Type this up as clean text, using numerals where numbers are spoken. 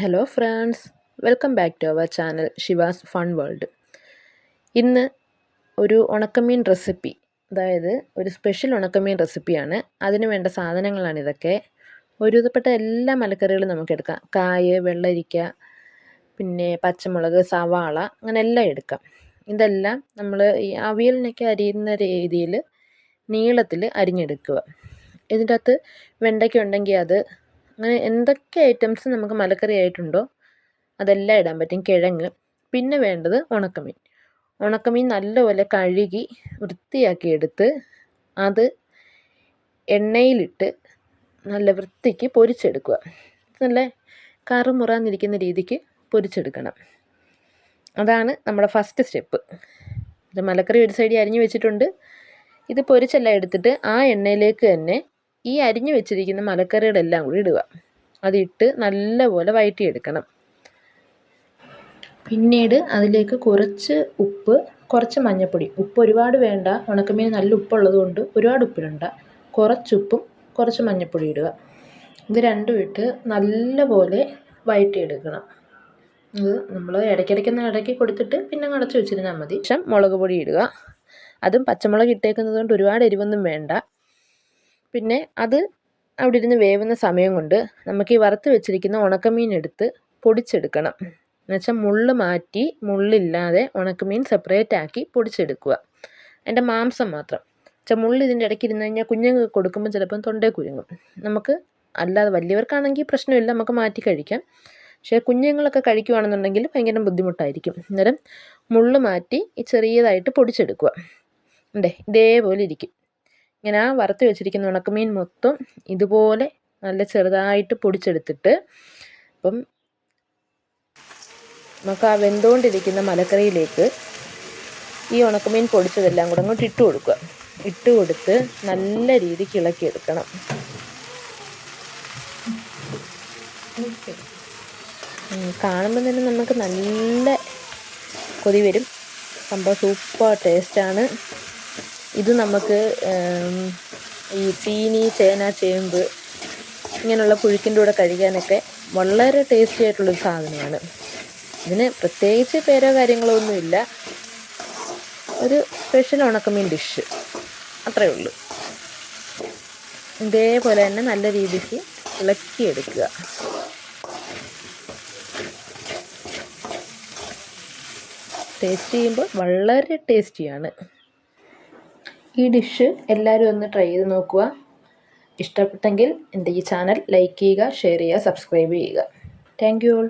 Hello friends, welcome back to our channel Shiva's fun world. ഇന്ന് ഒരു ഉണക്കമീൻ റെസിപ്പി, അതായത് ഒരു സ്പെഷ്യൽ ഉണക്കമീൻ റെസിപ്പിയാണ്. അതിന് വേണ്ട സാധനങ്ങളാണ് ഇതൊക്കെ. ഒരുവിധപ്പെട്ട എല്ലാ മലക്കറികളും നമുക്ക് എടുക്കാം. കായ്, വെള്ളരിക്ക, പിന്നെ പച്ചമുളക്, സവാള, അങ്ങനെ എല്ലാം എടുക്കാം. ഇതെല്ലാം നമ്മൾ ഈ അവിയലിനൊക്കെ അരിയുന്ന രീതിയിൽ നീളത്തിൽ അരിഞ്ഞെടുക്കുക. ഇതിൻ്റെ അകത്ത് വെണ്ടയ്ക്ക ഉണ്ടെങ്കിൽ അത്, അങ്ങനെ എന്തൊക്കെ ഐറ്റംസ് നമുക്ക് മലക്കറി ആയിട്ടുണ്ടോ അതെല്ലാം ഇടാൻ പറ്റും. കിഴങ്ങ്, പിന്നെ വേണ്ടത് ഉണക്കമീൻ. ഉണക്കമീൻ നല്ലപോലെ കഴുകി വൃത്തിയാക്കി എടുത്ത് അത് എണ്ണയിലിട്ട് നല്ല വൃത്തിക്ക് പൊരിച്ചെടുക്കുക. നല്ല കറുമുറാന്നിരിക്കുന്ന രീതിക്ക് പൊരിച്ചെടുക്കണം. അതാണ് നമ്മുടെ ഫസ്റ്റ് സ്റ്റെപ്പ്. ഇത് മലക്കറി ഒരു സൈഡിൽ അരിഞ്ഞു വെച്ചിട്ടുണ്ട്. ഇത് പൊരിച്ചെല്ലാം എടുത്തിട്ട് ആ എണ്ണയിലേക്ക് തന്നെ ഈ അരിഞ്ഞു വെച്ചിരിക്കുന്ന മലക്കറികളെല്ലാം കൂടി ഇടുക. അതിട്ട് നല്ലപോലെ വഴറ്റിയെടുക്കണം. പിന്നീട് അതിലേക്ക് കുറച്ച് ഉപ്പ്, കുറച്ച് മഞ്ഞൾപ്പൊടി. ഉപ്പ് ഒരുപാട് വേണ്ട, ഉണക്കമീൻ നല്ല ഉപ്പുള്ളത് കൊണ്ട് ഒരുപാട് ഉപ്പിടണ്ട. കുറച്ചുപ്പും കുറച്ച് മഞ്ഞൾപ്പൊടി ഇടുക. ഇത് രണ്ടും ഇട്ട് നല്ലപോലെ വഴറ്റിയെടുക്കണം. ഇത് നമ്മൾ ഇടയ്ക്കിടയ്ക്കൊന്ന് ഇടയ്ക്ക് കൊടുത്തിട്ട് പിന്നെ അടച്ച് വെച്ചിരുന്നാൽ മതി. ശേഷം മുളക് പൊടി ഇടുക. അതും പച്ചമുളക് ഇട്ടേക്കുന്നത് കൊണ്ട് ഒരുപാട് എരിവൊന്നും വേണ്ട. പിന്നെ അത് അവിടെ ഇരുന്ന് വേവുന്ന സമയം കൊണ്ട് നമുക്ക് ഈ വറുത്ത് വെച്ചിരിക്കുന്ന ഉണക്കമീൻ എടുത്ത് പൊടിച്ചെടുക്കണം. എന്നുവെച്ചാൽ മുള്ള് മാറ്റി, മുള്ളില്ലാതെ ഉണക്കമീൻ സെപ്പറേറ്റ് ആക്കി പൊടിച്ചെടുക്കുക. അതിൻ്റെ മാംസം മാത്രം. മുള്ള് ഇതിൻ്റെ ഇടയ്ക്ക് ഇരുന്ന് കഴിഞ്ഞാൽ കുഞ്ഞുങ്ങൾക്ക് കൊടുക്കുമ്പോൾ ചിലപ്പം തൊണ്ടയിൽ കുരുങ്ങും. നമുക്ക് അല്ലാതെ വലിയവർക്കാണെങ്കിൽ പ്രശ്നമില്ല, നമുക്ക് മാറ്റി കഴിക്കാം. പക്ഷേ കുഞ്ഞുങ്ങളൊക്കെ കഴിക്കുകയാണെന്നുണ്ടെങ്കിൽ ഭയങ്കര ബുദ്ധിമുട്ടായിരിക്കും. അന്നേരം മുള്ള് മാറ്റി ചെറിയതായിട്ട് പൊടിച്ചെടുക്കുക. ഇതേപോലെ ഇരിക്കും. ഇങ്ങനെ ആ വറുത്ത് വെച്ചിരിക്കുന്ന ഉണക്കമീൻ മൊത്തം ഇതുപോലെ നല്ല ചെറുതായിട്ട് പൊടിച്ചെടുത്തിട്ട് അപ്പം നമുക്ക് ആ വെന്തുകൊണ്ടിരിക്കുന്ന മലക്കറിയിലേക്ക് ഈ ഉണക്കമീൻ പൊടിച്ചതെല്ലാം കൂടെ അങ്ങോട്ട് ഇട്ട് കൊടുക്കുക. ഇട്ട് കൊടുത്ത് നല്ല രീതിക്ക് ഇളക്കിയെടുക്കണം. കാണുമ്പോൾ തന്നെ നമുക്ക് നല്ല കൊതി വരും. സംഭവം സൂപ്പർ ടേസ്റ്റാണ്. ഇത് നമുക്ക് ഈ ചീനി, ചേന, ചേമ്പ് ഇങ്ങനെയുള്ള പുഴുക്കിൻ്റെ കൂടെ കഴിക്കാനൊക്കെ വളരെ ടേസ്റ്റി ആയിട്ടുള്ളൊരു സാധനമാണ്. ഇതിന് പ്രത്യേകിച്ച് പേരോ കാര്യങ്ങളോ ഒന്നുമില്ല. ഒരു സ്പെഷ്യൽ ഉണക്കമീൻ ഡിഷ്, അത്രയേ ഉള്ളൂ. ഇതേപോലെ തന്നെ നല്ല രീതിക്ക് ഇളക്കിയെടുക്കുക. ടേസ്റ്റ് ചെയ്യുമ്പോൾ വളരെ ടേസ്റ്റിയാണ്. ഈ ഡിഷ് എല്ലാവരും ഒന്ന് ട്രൈ ചെയ്ത് നോക്കുക. ഇഷ്ടപ്പെട്ടെങ്കിൽ എൻ്റെ ഈ ചാനൽ ലൈക്ക് ചെയ്യുക, ഷെയർ ചെയ്യുക, സബ്സ്ക്രൈബ് ചെയ്യുക. Thank you all.